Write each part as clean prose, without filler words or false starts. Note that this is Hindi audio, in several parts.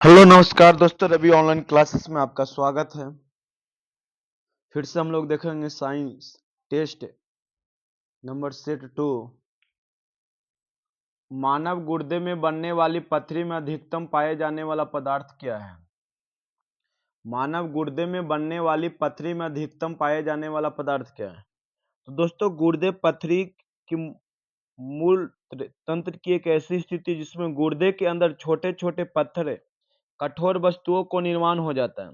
हेलो नमस्कार दोस्तों, रवि ऑनलाइन क्लासेस में आपका स्वागत है। फिर से हम लोग देखेंगे साइंस टेस्ट नंबर सेट 2। मानव गुर्दे में बनने वाली पथरी में अधिकतम पाए जाने वाला पदार्थ क्या है? मानव गुर्दे में बनने वाली पथरी में अधिकतम पाए जाने वाला पदार्थ क्या है? तो दोस्तों, गुर्दे पथरी की मूल तंत्र की एक ऐसी स्थिति जिसमें गुर्दे के अंदर छोटे छोटे पत्थर कठोर वस्तुओं को निर्माण हो जाता है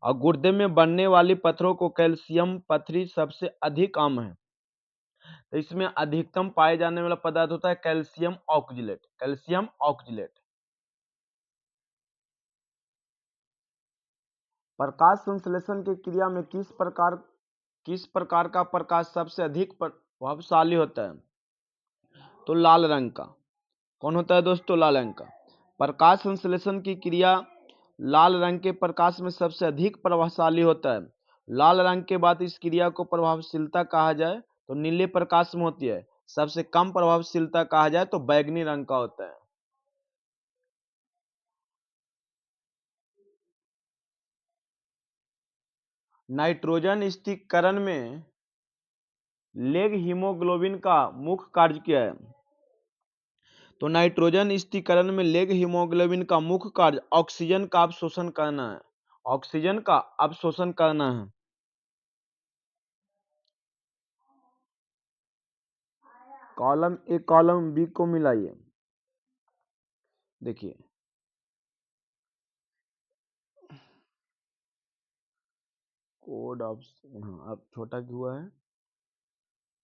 और गुर्दे में बनने वाली पत्थरों को कैल्शियम पथरी सबसे अधिक आम है। तो इसमें अधिकतम पाए जाने वाला पदार्थ होता है कैल्शियम ऑक्जिलेट। Calcium oxalate. प्रकाश संश्लेषण की क्रिया में किस प्रकार का प्रकाश सबसे अधिक प्रभावशाली होता है? तो लाल रंग का। कौन होता है दोस्तों? लाल रंग का। प्रकाश संश्लेषण की क्रिया लाल रंग के प्रकाश में सबसे अधिक प्रभावशाली होता है। लाल रंग के बाद इस क्रिया को प्रभावशीलता कहा जाए तो नीले प्रकाश में होती है। सबसे कम प्रभावशीलता कहा जाए तो बैंगनी रंग का होता है। नाइट्रोजन स्थिरीकरण में लेग हीमोग्लोबिन का मुख्य कार्य क्या है? तो नाइट्रोजन स्थिरीकरण में लेग हीमोग्लोबिन का मुख्य कार्य ऑक्सीजन का अवशोषण करना है। ऑक्सीजन का अवशोषण करना है। कॉलम ए कॉलम बी को मिलाइए। देखिए, कोड ऑप्शन, हाँ अब छोटा क्यों हुआ है?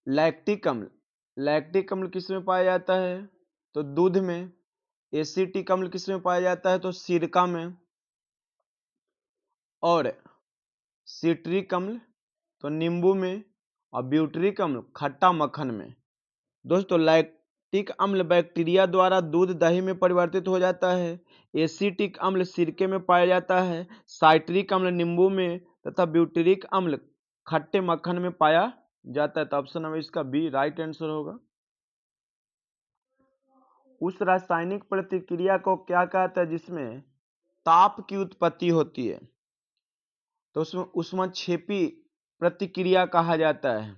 लैक्टिक अम्ल। लैक्टिक अम्ल किस में पाया जाता है? तो दूध में। एसिटिक अम्ल किस में पाया जाता है? तो सिरका में। और सिट्रिक अम्ल तो नींबू में। और ब्यूटरिक अम्ल खट्टा मक्खन में। दोस्तों, लैक्टिक अम्ल बैक्टीरिया द्वारा दूध दही में परिवर्तित हो जाता है। एसिटिक अम्ल सिरके में पाया जाता है। साइट्रिक अम्ल नींबू में तथा ब्यूटरिक अम्ल खट्टे मक्खन में पाया जाता है। तो ऑप्शन नंबर इसका बी राइट आंसर होगा। उस रासायनिक प्रतिक्रिया को क्या कहते हैं जिसमें ताप की उत्पत्ति होती है? तो उसमें ऊष्मक्षेपी प्रतिक्रिया कहा जाता है।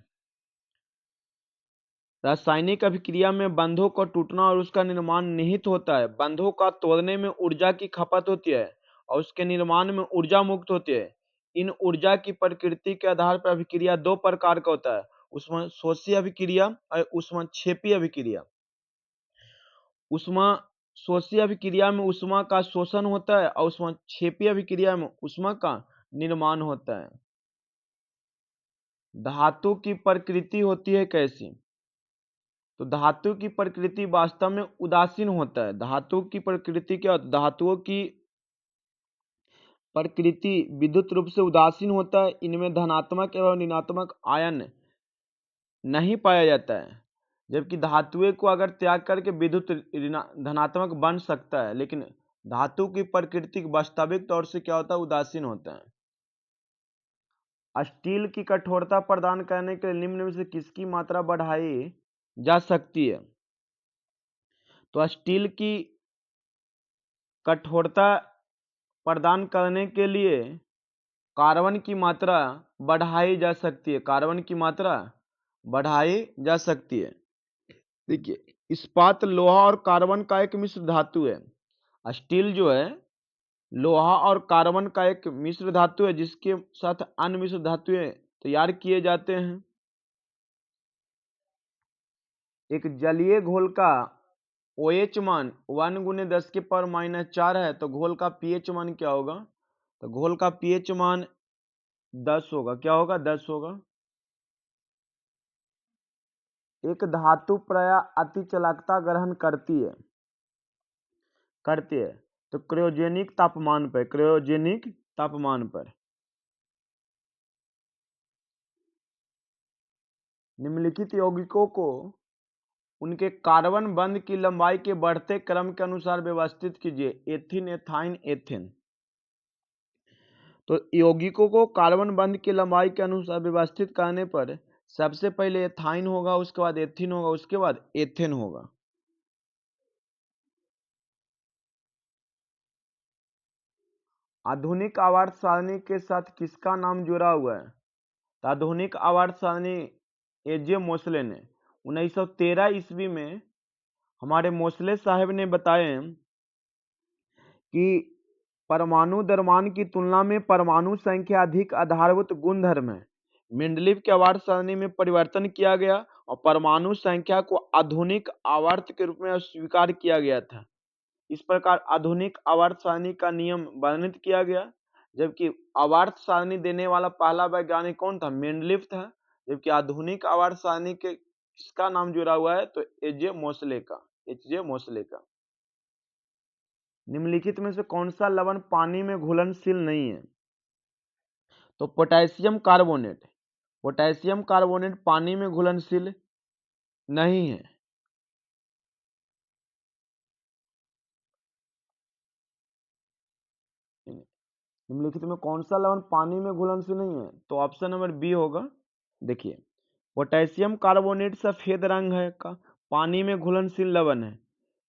रासायनिक अभिक्रिया में बंधों का टूटना और उसका निर्माण निहित होता है। बंधों का तोड़ने में ऊर्जा की खपत होती है और उसके निर्माण में ऊर्जा मुक्त होती है। इन ऊर्जा की प्रकृति के आधार पर अभिक्रिया दो प्रकार का होता है, ऊष्मशोषी अभिक्रिया और ऊष्मक्षेपी अभिक्रिया। ऊष्मशोषी अभिक्रिया में ऊष्मा का शोषण होता है और ऊष्मक्षेपी अभिक्रिया में ऊष्मा का निर्माण होता है। धातु की प्रकृति होती है कैसी? तो धातु की प्रकृति वास्तव में उदासीन होता है। धातु की प्रकृति क्या होता है? धातुओं की प्रकृति विद्युत रूप से उदासीन होता है। इनमें धनात्मक एवं ऋणात्मक आयन नहीं पाया जाता है। जबकि धातुएं को अगर त्याग करके विद्युत धनात्मक बन सकता है, लेकिन धातु की प्रकृति वास्तविक तौर से क्या होता है? उदासीन होता है। स्टील की कठोरता प्रदान करने के लिए निम्न में से किसकी मात्रा बढ़ाई जा सकती है? तो स्टील की कठोरता प्रदान करने के लिए कार्बन की मात्रा बढ़ाई जा सकती है। कार्बन की मात्रा बढ़ाई जा सकती है। देखिए, इस्पात लोहा और कार्बन का एक मिश्र धातु है। स्टील जो है लोहा और कार्बन का एक मिश्र धातु है जिसके साथ अन्य मिश्र धातुएं तैयार किए जाते हैं। एक जलीय घोल का OH मान 1 × 10⁻⁴ है, तो घोल का pH मान क्या होगा? तो घोल का pH मान 10 होगा। क्या होगा? 10 होगा। एक धातु प्राय अतिचालकता ग्रहण करती है तो क्रायोजेनिक तापमान पर निम्नलिखित यौगिकों को उनके कार्बन बंध की लंबाई के बढ़ते क्रम के अनुसार व्यवस्थित कीजिए। Ethyne, ethyne, ethane. तो यौगिकों को कार्बन बंध की लंबाई के अनुसार व्यवस्थित करने पर सबसे पहले एथाइन होगा, उसके बाद एथिन होगा, उसके बाद एथेन होगा। आधुनिक आवर्त सारणी के साथ किसका नाम जुड़ा हुआ है? तो आधुनिक आवर्त सारणी एजे मोसले ने 1913 ईस्वी में हमारे मोसले साहब ने बताए कि परमाणु द्रव्यमान की तुलना में परमाणु संख्या अधिक आधारभूत गुणधर्म है। मेंडलीव के आवर्त सारणी में परिवर्तन किया गया और परमाणु संख्या को आधुनिक आवर्त के रूप में स्वीकार किया गया था। इस प्रकार आधुनिक आवर्त सारणी का नियम वर्णित किया गया। जबकि आवर्त सारणी देने वाला पहला वैज्ञानिक कौन था? मेंडलीव था। जबकि आधुनिक आवर्त सारणी के किसका नाम जुड़ा हुआ है? तो एच जे मोसले का। निम्नलिखित में से कौन सा लवण पानी में घुलनशील नहीं है? तो पोटेशियम कार्बोनेट। पोटेशियम कार्बोनेट पानी में घुलनशील नहीं है। निम्नलिखित में कौन सा लवण पानी में घुलनशील नहीं है? तो ऑप्शन नंबर बी होगा। देखिए, पोटेशियम कार्बोनेट सफेद रंग है का पानी में घुलनशील लवण है।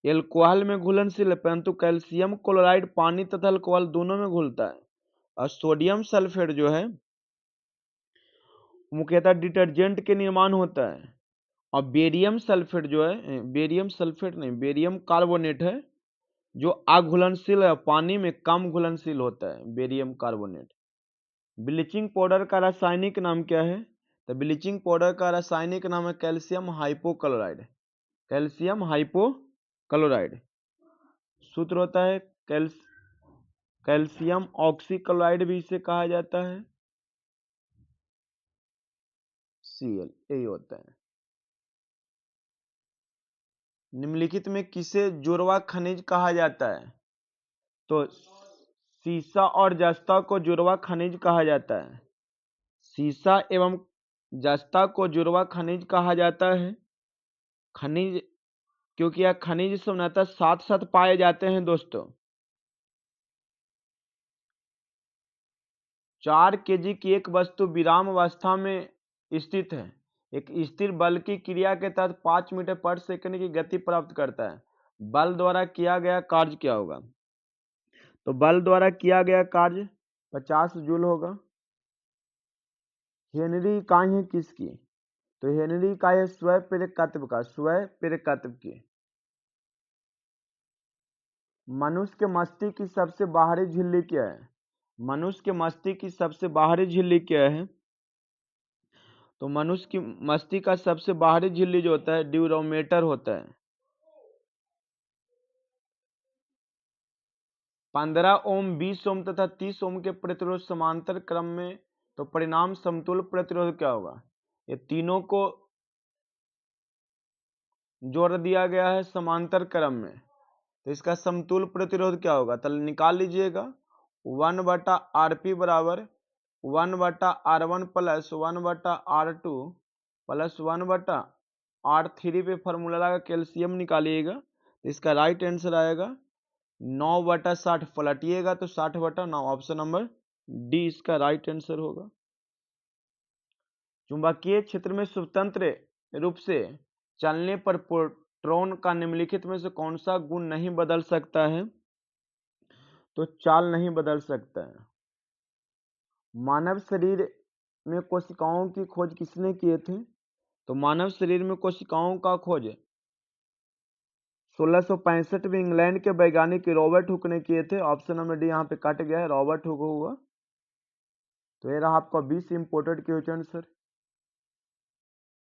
एल्कोहल में घुलनशील है, परंतु कैल्शियम क्लोराइड पानी तथा अल्कोहल दोनों में घुलता है। और सोडियम सल्फेट जो है मुख्यतः डिटर्जेंट के निर्माण होता है। और बेरियम सल्फेट जो है, बेरियम सल्फेट नहीं, बेरियम कार्बोनेट है जो अघुलनशील है, पानी में कम घुलनशील होता है बेरियम कार्बोनेट। ब्लीचिंग पाउडर का रासायनिक नाम क्या है? तो ब्लीचिंग पाउडर का रासायनिक नाम है कैल्शियम हाइपोक्लोराइड। Calcium hypochloride. सूत्र होता है कैल्शियम ऑक्सीक्लोराइड भी इसे कहा जाता है। Cl यही होता है। निम्नलिखित में किसे जुड़वा खनिज कहा जाता है? तो सीसा और जस्ता को जुड़वा खनिज कहा जाता है। सीसा एवं जस्ता को जुड़वा खनिज कहा जाता है। खनिज क्योंकि यह खनिज सामान्यतः साथ साथ पाए जाते हैं दोस्तों। 4 kg की एक वस्तु विराम अवस्था में स्थित है। एक स्थिर बल की क्रिया के तहत 5 मीटर पर सेकंड की गति प्राप्त करता है। बल द्वारा किया गया कार्य क्या होगा? तो बल द्वारा किया गया कार्य 50 जूल होगा। हेनरी इकाई है किसकी? तो हेनरी इकाई है स्वप्रेरकत्व का, स्वप्रेरकत्व की। मनुष्य के मस्तिष्क की सबसे बाहरी झिल्ली क्या है? मनुष्य के मस्तिष्क की सबसे बाहरी झिल्ली क्या है? तो मनुष्य की मस्तिष्क का सबसे बाहरी झिल्ली जो होता है ड्यूरोमेटर होता है। 15 ओम, 20 ओम तथा 30 ओम के प्रतिरोध समांतर क्रम में, तो परिणाम समतुल्य प्रतिरोध क्या होगा? ये तीनों को जोड़ दिया गया है समांतर क्रम में, तो इसका समतुल्य प्रतिरोध क्या होगा? तो निकाल लीजिएगा। 1/RP बराबर 1/R1 plus 1/R2 plus 1/R3 पे फॉर्मूला लगा कैल्शियम निकालिएगा, तो इसका राइट आंसर आएगा 9/60। पलटिएगा तो 60/9। ऑप्शन नंबर डी इसका राइट आंसर होगा। चुंबकीय क्षेत्र में स्वतंत्र रूप से चलने पर प्रोटॉन का निम्नलिखित में से कौन सा गुण नहीं बदल सकता है? तो चाल नहीं बदल सकता है। मानव शरीर में कोशिकाओं की खोज किसने किए थे? तो मानव शरीर में कोशिकाओं का खोज 1665 में इंग्लैंड के वैज्ञानिक रॉबर्ट हुक ने किए थे। ऑप्शन नंबर डी यहाँ पे कट गया है, रॉबर्ट हुक होगा। तो ये रहा आपका 20 इंपोर्टेड क्वेश्चन सर।